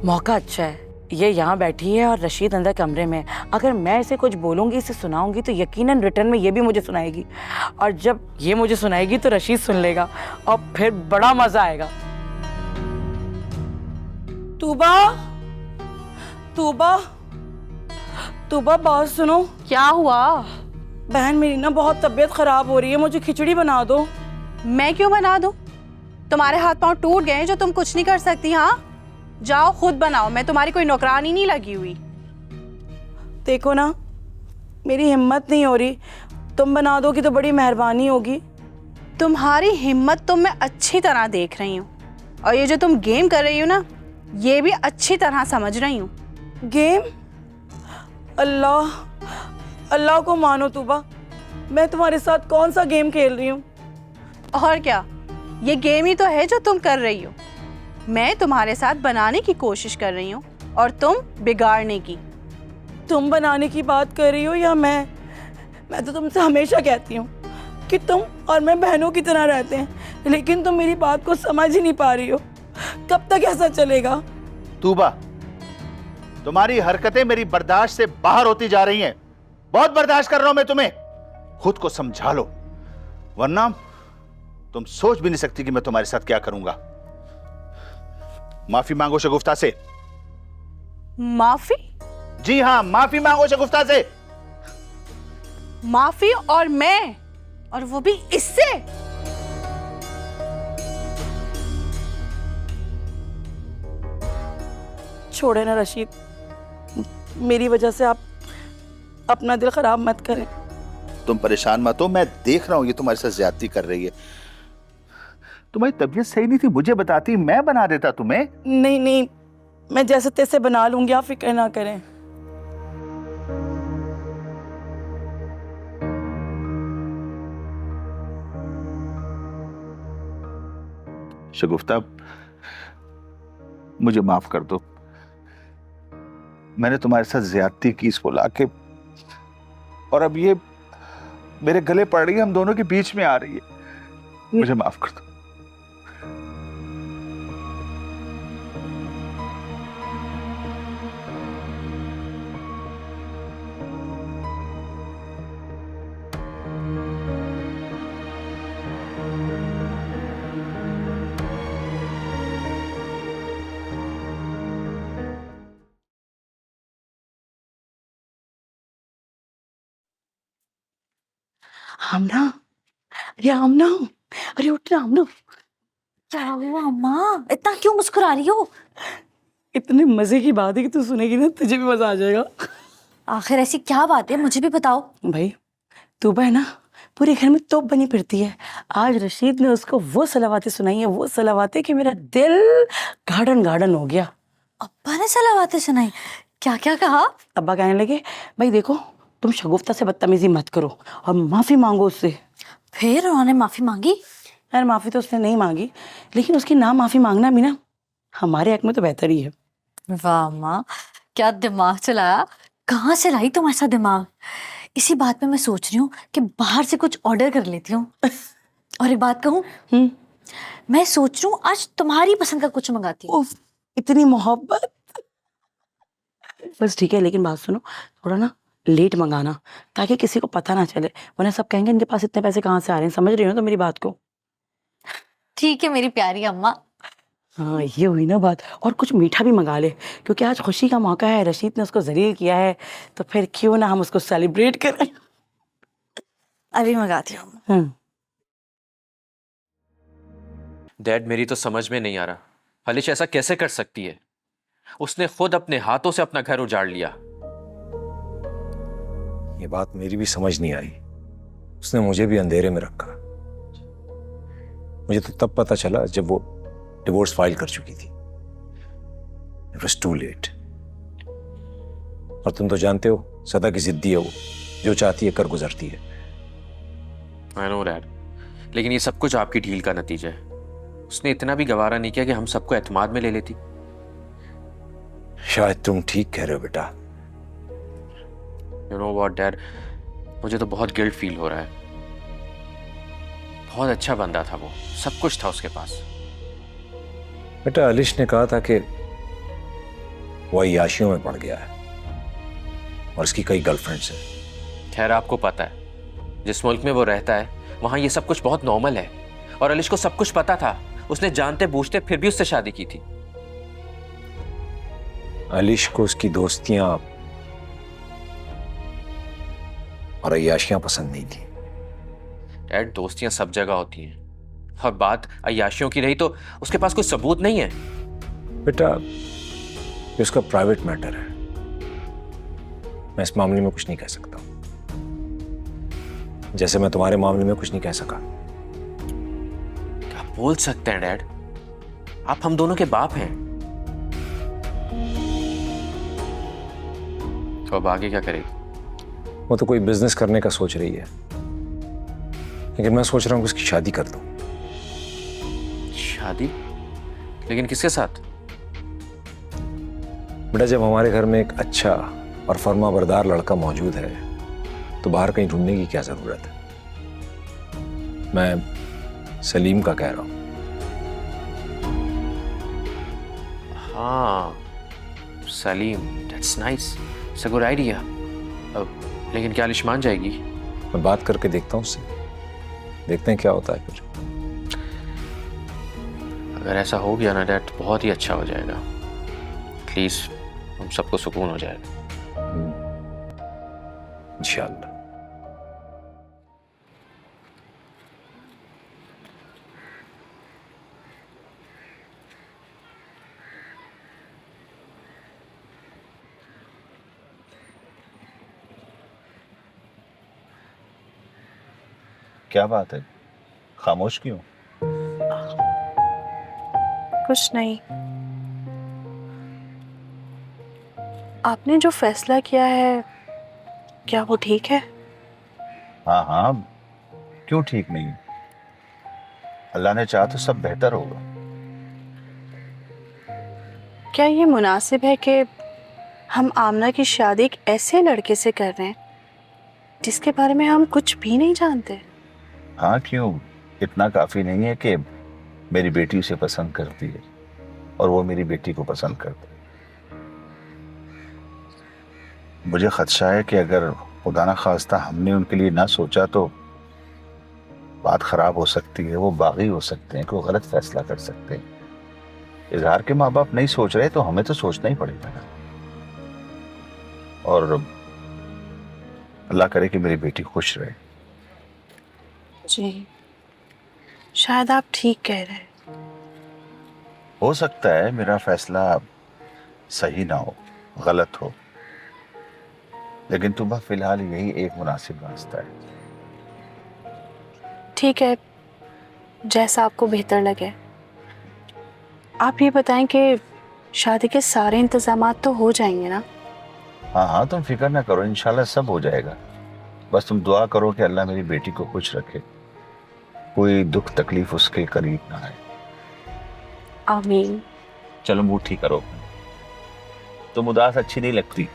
मौका अच्छा है, ये यहाँ बैठी है और रशीद अंदर कमरे में। अगर मैं इसे कुछ बोलूंगी, इसे सुनाऊंगी तो यकीनन रिटर्न में ये भी मुझे सुनाएगी, और जब ये मुझे सुनाएगी तो रशीद सुन लेगा और फिर बड़ा मजा आएगा। तूबा, तूबा, तूबा, बात सुनो। क्या हुआ? बहन मेरी ना बहुत तबीयत खराब हो रही है, मुझे खिचड़ी बना दो। मैं क्यों बना दूं? तुम्हारे हाथ पांव टूट गए जो तुम कुछ नहीं कर सकती? हाँ, जाओ खुद बनाओ, मैं तुम्हारी कोई नौकरानी नहीं लगी हुई। देखो ना, मेरी हिम्मत नहीं हो रही, तुम बना दोगी तो बड़ी मेहरबानी होगी। तुम्हारी हिम्मत तो मैं अच्छी तरह देख रही हूँ, और ये जो तुम गेम कर रही हो ना, ये भी अच्छी तरह समझ रही हूँ। गेम? अल्लाह, अल्लाह को मानो तूबा, मैं तुम्हारे साथ कौन सा गेम खेल रही हूँ? और क्या, ये गेम ही तो है जो तुम कर रही हो। मैं तुम्हारे साथ बनाने की कोशिश कर रही हूँ और तुम बिगाड़ने की। तुम बनाने की बात कर रही हो या मैं? मैं तो तुमसे हमेशा कहती हूँ कि तुम और मैं बहनों की तरह रहते हैं, लेकिन तुम मेरी बात को समझ ही नहीं पा रही हो। कब तक ऐसा चलेगा? तूबा, तुम्हारी हरकतें मेरी बर्दाश्त से बाहर होती जा रही हैं। बहुत बर्दाश्त कर रहा हूं मैं तुम्हें। खुद को समझा लो, वरना तुम सोच भी नहीं सकती कि मैं तुम्हारे साथ क्या करूंगा। माफी मांगो शगुफ्ता से। माफी? जी हाँ, माफी मांगो शगुफ्ता से। माफी? और मैं, और वो भी इससे? छोड़े ना रशीद, मेरी वजह से आप अपना दिल खराब मत करें। तुम परेशान मत हो, मैं देख रहा हूं ये तुम्हारे साथ ज्यादती कर रही है। तुम्हारी तबीयत सही नहीं थी, मुझे बताती, मैं बना देता तुम्हें। नहीं नहीं, मैं जैसे तैसे बना लूंगी, आप फिक्र ना करें। शगुफ्ता, मुझे माफ कर दो। मैंने तुम्हारे साथ ज्यादती की इसको लाके, और अब ये मेरे गले पड़ रही है, हम दोनों के बीच में आ रही है। मुझे माफ कर दो। आमना, अरे आमना, अरे उठना आमना। क्या हुआ अम्मा, इतना क्यों मुस्कुरा रही हो? इतने मजे की बात है कि तू सुनेगी ना, तुझे भी मजा आ जाएगा। आखिर ऐसी क्या बात है, मुझे भी बताओ। भाई, तू है ना, पूरे घर में तोप बनी फिरती है। आज रशीद ने उसको वो सलावातें सुनाई है, वो सलावातें कि मेरा दिल गार्डन गार्डन हो गया। अब्बा ने सलावातें सुनाई? क्या क्या कहा? अब्बा कहने लगे, भाई देखो, तुम शगुफ्ता से बदतमीजी मत करो और माफी मांगो उससे। फिर उन्होंने माफी मांगी? यार माफी तो उसने नहीं मांगी, लेकिन उसकी ना माफी मांगना भी ना हमारे हक में तो बेहतर ही है। वाह माँ, क्या दिमाग चलाया। कहाँ से लाई तुम ऐसा दिमाग? इसी बात पे मैं सोच रही हूँ कि बाहर से कुछ ऑर्डर कर लेती हूँ। और एक बात कहूँ, मैं सोच रही हूँ आज तुम्हारी पसंद का कुछ मंगाती हूँ। इतनी मोहब्बत। बस ठीक है, लेकिन बात सुनो, थोड़ा ना लेट मंगाना, ताकि किसी को पता ना चले, वरना सब कहेंगे इनके पास इतने पैसे कहाँ से आ रहे हैं। समझ रही हो ना तो मेरी बात को? ठीक है मेरी प्यारी अम्मा। हाँ, ये हुई ना बात। और कुछ मीठा भी मंगा ले, क्योंकि आज खुशी का मौका है, रशीद ने उसको जलील किया है, तो फिर क्यों ना हम उसको सेलिब्रेट करें। अभी मंगाती हूँ। डैड, मेरी तो समझ में नहीं आ रहा, हलिश ऐसा कैसे कर सकती है? उसने खुद अपने हाथों से अपना घर उजाड़ लिया। ये बात मेरी भी समझ नहीं आई। उसने मुझे भी अंधेरे में रखा। मुझे तो तब पता चला जब वो डिवोर्स फाइल कर चुकी थी। It was too late। और तुम तो जानते हो, सदा की जिद्दी है वो, जो चाहती है कर गुजरती है। I know डैड, लेकिन ये सब कुछ आपकी ढील का नतीजा है। उसने इतना भी गवारा नहीं किया कि हम सबको एतमाद में ले लेती। शायद तुम ठीक कह रहे हो बेटा। You know what डैड, मुझे तो बहुत गिल्ट फील हो रहा है। बहुत अच्छा बंदा था वो, सब कुछ था उसके पास। बेटा, अलिश ने कहा था कि वो अय्याशियों में पड़ गया है और उसकी कई गर्लफ्रेंड्स हैं। खैर आपको पता है जिस मुल्क में वो रहता है वहां ये सब कुछ बहुत नॉर्मल है, और अलिश को सब कुछ पता था। उसने जानते बूझते फिर भी उससे शादी की थी। अलिश को उसकी दोस्तियां और अय्याशियां पसंद नहीं थी। डैड, दोस्तियां सब जगह होती हैं, और बात अय्याशियों की रही तो उसके पास कोई सबूत नहीं है। बेटा, ये उसका प्राइवेट मैटर है, मैं इस मामले में कुछ नहीं कह सकता, जैसे मैं तुम्हारे मामले में कुछ नहीं कह सका। क्या बोल सकते हैं डैड, आप हम दोनों के बाप हैं। तो अब आगे क्या करेगी? वो तो कोई बिजनेस करने का सोच रही है, लेकिन मैं सोच रहा हूं कि उसकी शादी कर दूं। शादी? लेकिन किसके साथ? बेटा, जब हमारे घर में एक अच्छा और फर्माबरदार लड़का मौजूद है तो बाहर कहीं ढूंढने की क्या जरूरत है। मैं सलीम का कह रहा हूं। हाँ, Salim, that's nice, it's a good idea. लेकिन क्या अलिश मान जाएगी? मैं बात करके देखता हूं उससे, देखते हैं क्या होता है फिर। अगर ऐसा हो गया ना डैड, तो बहुत ही अच्छा हो जाएगा। प्लीज, हम सबको सुकून हो जाएगा। इंशाअल्लाह। क्या बात है, खामोश क्यों? कुछ नहीं। आपने जो फैसला किया है, क्या वो ठीक है? हाँ हाँ, क्यों ठीक नहीं? अल्लाह ने चाहा तो सब बेहतर होगा। क्या ये मुनासिब है कि हम आमना की शादी एक ऐसे लड़के से कर रहे हैं जिसके बारे में हम कुछ भी नहीं जानते? हाँ, क्यों? इतना काफी नहीं है कि मेरी बेटी उसे पसंद करती है और वो मेरी बेटी को पसंद करता है। मुझे खदशा है कि अगर खुदा ना खास्ता हमने उनके लिए ना सोचा तो बात खराब हो सकती है। वो बागी हो सकते हैं, कोई गलत फैसला कर सकते हैं। इजहार के माँ बाप नहीं सोच रहे तो हमें तो सोचना ही पड़ेगा ना। और अल्लाह करे कि मेरी बेटी खुश रहे। जी, शायद आप ठीक कह रहे हैं। हो सकता है मेरा फैसला सही ना हो, गलत हो, लेकिन तुम्हें फिलहाल यही एक मुनासिब रास्ता है। ठीक है, जैसा आपको बेहतर लगे। आप ये बताएं कि शादी के सारे इंतजामात तो हो जाएंगे ना? हाँ हाँ, तुम फिक्र ना करो, इंशाल्लाह सब हो जाएगा। बस तुम दुआ करो कि अल्लाह मेरी बेटी को खुश रखे, कोई दुख तकलीफ उसके करीब ना आए। आमीन। चलो मुंह ठीक करो, तुम उदास अच्छी नहीं लगती।